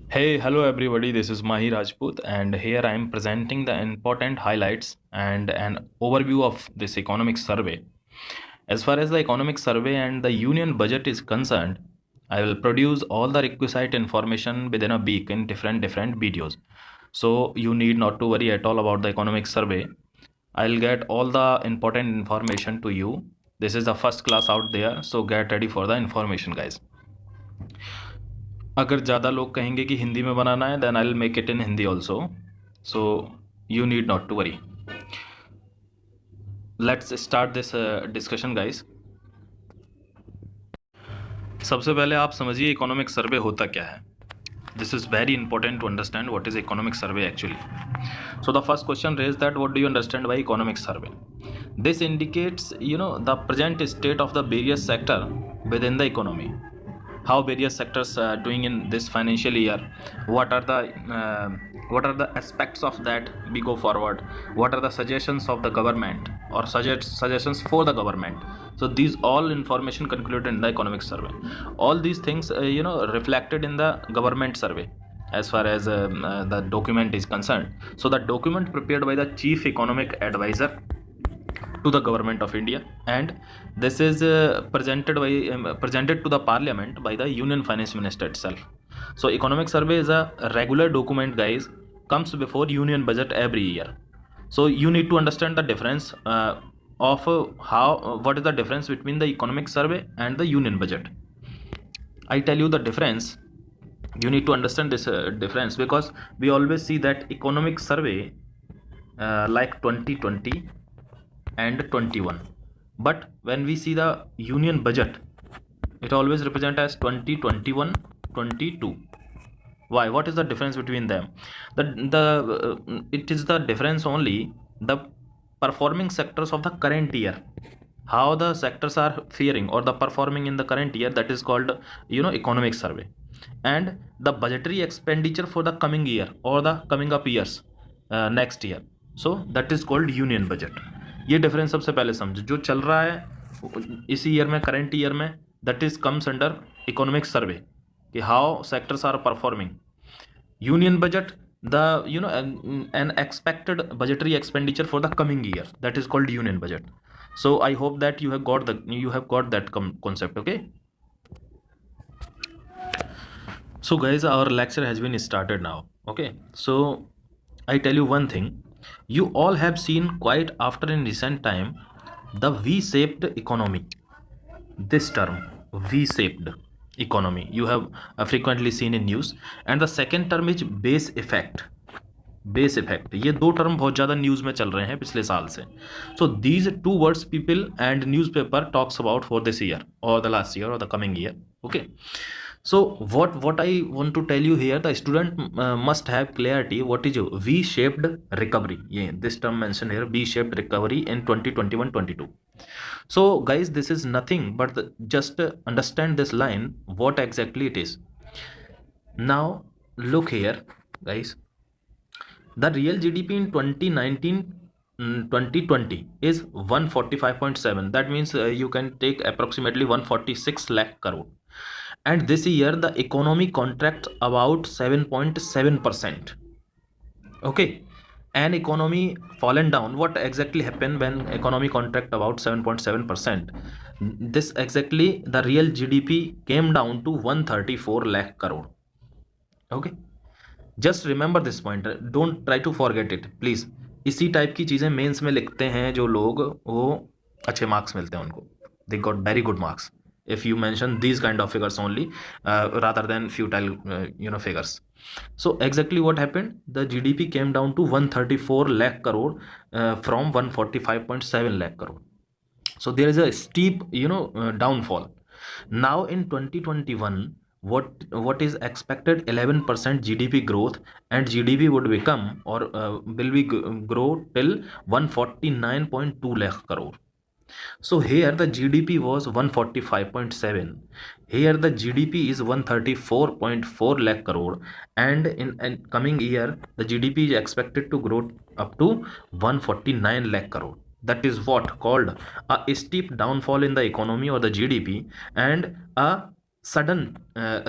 Hey, hello everybody. This is Mahi Rajput, and here I am presenting the important highlights and an overview of this economic survey. As far as the economic survey and the union budget is concerned, I will produce all the requisite information within a week in different videos. So you need not to worry at all about the economic survey. I'll get all the important information to you. This is the first class out there, so get ready for the information, guys. अगर ज़्यादा लोग कहेंगे कि हिंदी में बनाना है then I will make it in Hindi also, so you need not to worry. Let's start this discussion guys. सबसे पहले आप समझिए इकोनॉमिक सर्वे होता क्या है. This is very important to understand what is economic survey actually. So the first question raise that what do you understand by economic survey. This indicates, the present state of the various sector within the economy. How various sectors are doing in this financial year. What are the aspects of that we go forward. What are the suggestions of the government or suggestions for the government. So these all information concluded in the economic survey. All these things reflected in the government survey as far as the document is concerned. So the document prepared by the chief economic advisor to the government of India, and this is presented to the parliament by the union finance minister itself. So economic survey is a regular document, guys, comes before union budget every year. So you need to understand the difference of what is the difference between the economic survey and the union budget. I tell you the difference. You need to understand this difference, because we always see that economic survey like 2020 and 21, but when we see the union budget, it always represent as 2021 22. Why? What is the difference between them? It is the difference only the performing sectors of the current year, how the sectors are faring or the performing in the current year, that is called economic survey. And the budgetary expenditure for the coming year or the coming up years, next year, so that is called union budget. ये difference सबसे पहले समझो. जो चल रहा है इसी year में, करेंट ईयर में, that is comes under economic survey, कि how sectors are performing. Union budget, the an expected budgetary expenditure for the coming year, that is called union budget. So I hope that you have got that concept. Okay, so guys, our lecture has been started now. Okay, so I tell you one thing. You all have seen quite after in recent time the V-shaped economy. This term, V-shaped economy, you have frequently seen in news. And the second term is base effect. Base effect, ये दो term बहुत ज़्यादा news में चल रहे हैं पिछले साल से. So these two words people and news paper talks about for this year और द लास्ट ईयर और the coming year. Okay, so what I want to tell you here, the student must have clarity what is V-shaped recovery. Yeah, this term mentioned here, V-shaped recovery in 2021-22. So guys, this is nothing but just understand this line, what exactly it is. Now look here, guys. The real GDP in 2019 2020 is 145.7. That means you can take approximately 146 lakh crore. And this year the economy contracts about 7.7%. Okay, and economy fallen down. What exactly happened when economy contract about 7.7%? This exactly, the real GDP came down to 134 lakh crore. Okay, just remember this point, don't try to forget it please. इसी type की चीज़ें mains में लिखते हैं जो लोग, वो अच्छे मार्क्स मिलते हैं उनको. They got very good marks if you mention these kind of figures only, rather than futile figures. So exactly what happened, the GDP came down to 134 lakh crore from 145.7 lakh crore. So there is a steep downfall. Now in 2021, what is expected, 11% GDP growth, and GDP would become or will be grow till 149.2 lakh crore. So here the GDP was 145.7. Here the GDP is 134.4 lakh crore, and in coming year the GDP is expected to grow up to 149 lakh crore. That is what called a steep downfall in the economy or the GDP, and a sudden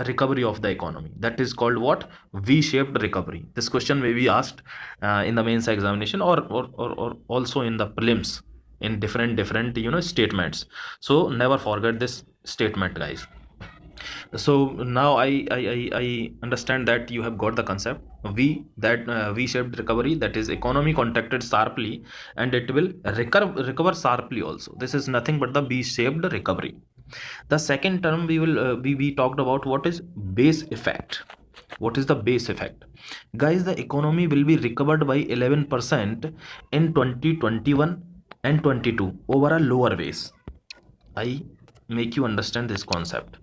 recovery of the economy. That is called what? V-shaped recovery. This question may be asked in the mains examination, or also in the prelims, in different statements. So never forget this statement, guys. So now I understand that you have got the concept. V-shaped recovery, that is economy contracted sharply and it will recover sharply also. This is nothing but the V-shaped recovery. The second term we will we talked about, what is base effect. What is the base effect? Guys, the economy will be recovered by 11% in 2021 and 22 over a lower base. I make you understand this concept.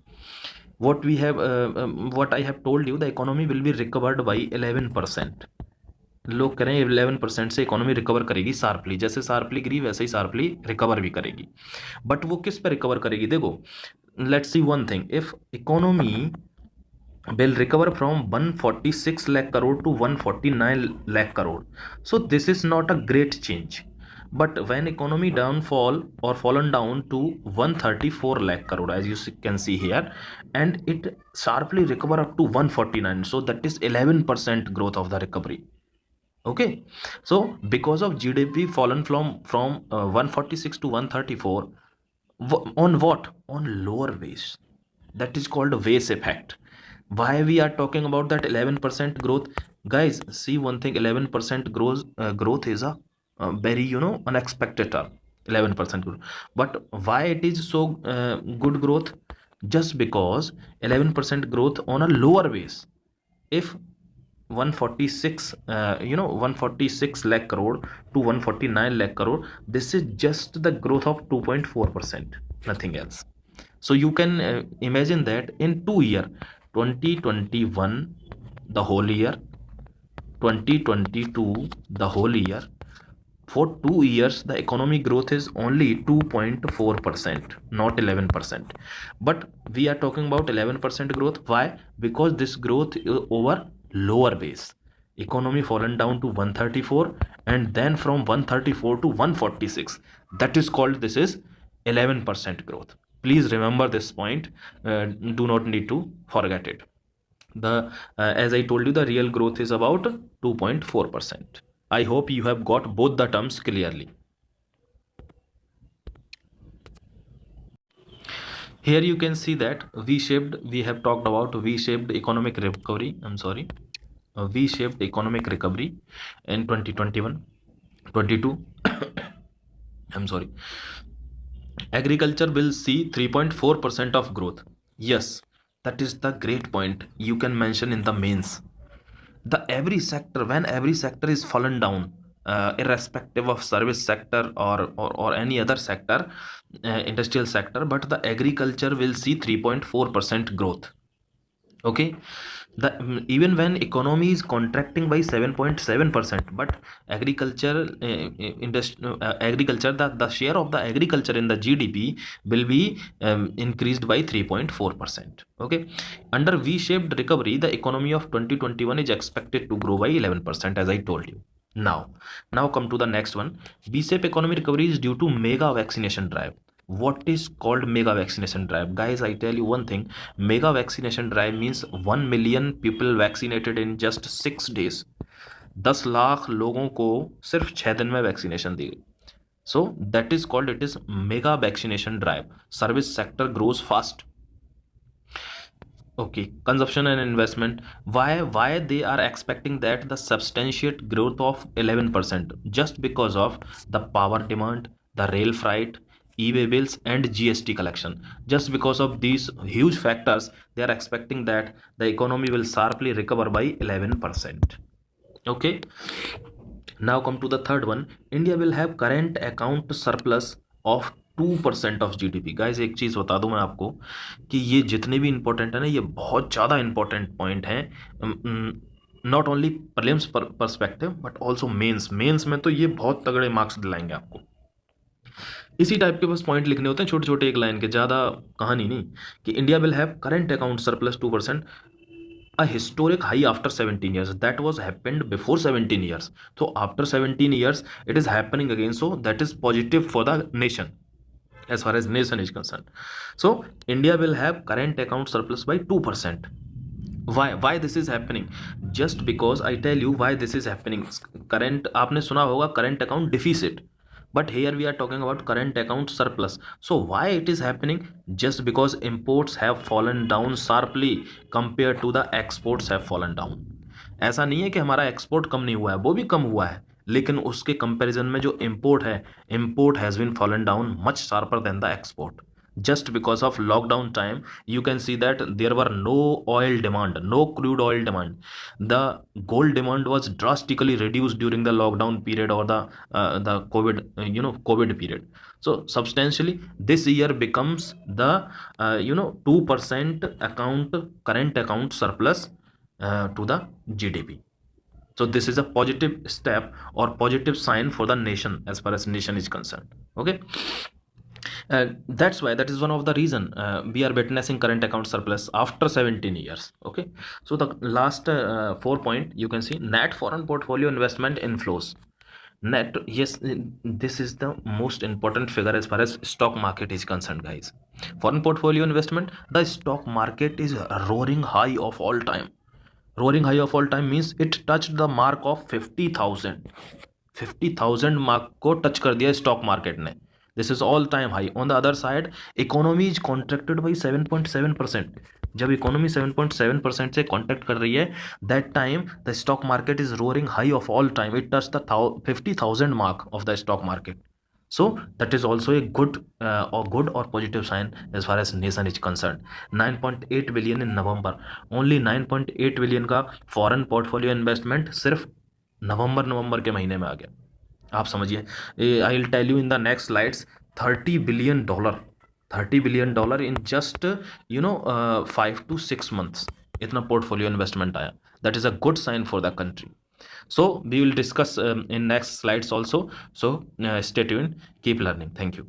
What I have told you, the economy will be recovered by 11%. लोग करें 11% से economy recover करेगी sharply, जैसे sharply गिरी वैसे ही sharply recover भी करेगी. But वो किस पे रिकवर करेगी? देखो, let's see one thing. If economy will recover from 146 lakh crore to 149 lakh crore, so this is not a great change. But when economy downfall or fallen down to 134 lakh crore, as you can see here, and it sharply recover up to 149, so that is 11% growth of the recovery. Okay, so because of GDP fallen from 146 to 134, on what? On lower base. That is called base effect. Why we are talking about that 11% growth? Guys, see one thing, 11% growth is a very unexpected term. 11% growth. But why it is so good growth? Just because 11% growth on a lower base. If 146 146 lakh crore to 149 lakh crore, this is just the growth of 2.4%, nothing else. So you can imagine that in 2 year, 2021 the whole year, 2022 the whole year, for 2 years the economic growth is only 2.4%, not 11%. But we are talking about 11% growth. Why? Because this growth is over lower base. Economy fallen down to 134 and then from 134 to 146. That is called, this is 11% growth. Please remember this point. Do not need to forget it. The as I told you, the real growth is about 2.4%. I hope you have got both the terms clearly. Here you can see that V-shaped, we have talked about V-shaped economic recovery. I'm sorry, V-shaped economic recovery in 2021, 22. I'm sorry. Agriculture will see 3.4% of growth. Yes, that is the great point you can mention in the mains. The every sector, when every sector is fallen down, irrespective of service sector or any other sector, industrial sector, but the agriculture will see 3.4% growth. Okay, even when economy is contracting by 7.7%, but agriculture agriculture, the share of the agriculture in the GDP will be increased by 3.4%. Okay, under V-shaped recovery, the economy of 2021 is expected to grow by 11%, as I told you. Now come to the next one. V-shaped economic recovery is due to mega vaccination drive. What is called mega vaccination drive? Guys, I tell you one thing. Mega vaccination drive means 1 million people vaccinated in just 6 days. 10 lakh लोगों को सिर्फ 6 दिन में vaccination दी गई. So that is called, it is mega vaccination drive. Service sector grows fast. Okay, consumption and investment. Why they are expecting that the substantiate growth of 11%? Just because of the power demand, the rail freight, e-way bills and GST collection. Just because of these huge factors, they are expecting that the economy will sharply recover by 11%. Okay, now come to the third one. India will have current account surplus of 2% of GDP. Guys, एक चीज़ बता दूं मैं आपको कि ये जितने भी important है ना, ये बहुत ज़्यादा इंपॉर्टेंट पॉइंट हैं. Not only prelims perspective but also mains में तो ये बहुत तगड़े मार्क्स दिलाएंगे आपको. इसी टाइप के बस पॉइंट लिखने होते हैं, छोटे छोटे एक लाइन के, ज़्यादा कहानी नहीं. कि India will have current account surplus 2%, a historic high after 17 years. That was happened before 17 years. So after 17 years it is happening again, so that is positive for the nation. as far as nation is concerned. So India will have current account surplus by 2%. Why this is happening? Just because I tell you why this is happening. Current, आपने सुना होगा current account deficit, but here we are talking about current account surplus. So why it is happening? Just because imports have fallen down sharply compared to the exports have fallen down. ऐसा नहीं है कि हमारा export कम नहीं हुआ है, वो भी कम हुआ है, लेकिन उसके कंपैरिजन में जो इम्पोर्ट है, import has been fallen down much sharper than the export. Just because of lockdown time, you can see that there were no oil demand, no crude oil demand. The gold demand was drastically reduced during the lockdown period or the covid, covid period. So substantially this year becomes the 2% current account surplus to the GDP. So this is a positive step or positive sign for the nation as far as nation is concerned. Okay. That's why, that is one of the reason we are witnessing current account surplus after 17 years. Okay. So the last 4 point, you can see net foreign portfolio investment inflows. Net, yes, this is the most important figure as far as stock market is concerned, guys. Foreign portfolio investment, the stock market is roaring high of all time. Roaring high of all time means it touched the mark of 50,000. 50,000 mark को touch कर दिया stock market ने. This is all time high. On the other side economy is contracted by 7.7%. जब economy 7.7% से contract कर रही है, that time the stock market is roaring high of all time. It touch the 50,000 mark of the stock market. So that is also a good or positive sign as far as nation is concerned. 9.8 billion in November. Only 9.8 billion का foreign portfolio investment सिर्फ नवंबर के महीने में आ गया. आप समझिए. I will tell you in the next slides. $30 billion in just 5 to 6 months इतना पोर्टफोलियो इन्वेस्टमेंट आया. That is a good sign for the country. So we will discuss in next slides also. So stay tuned, keep learning. Thank you.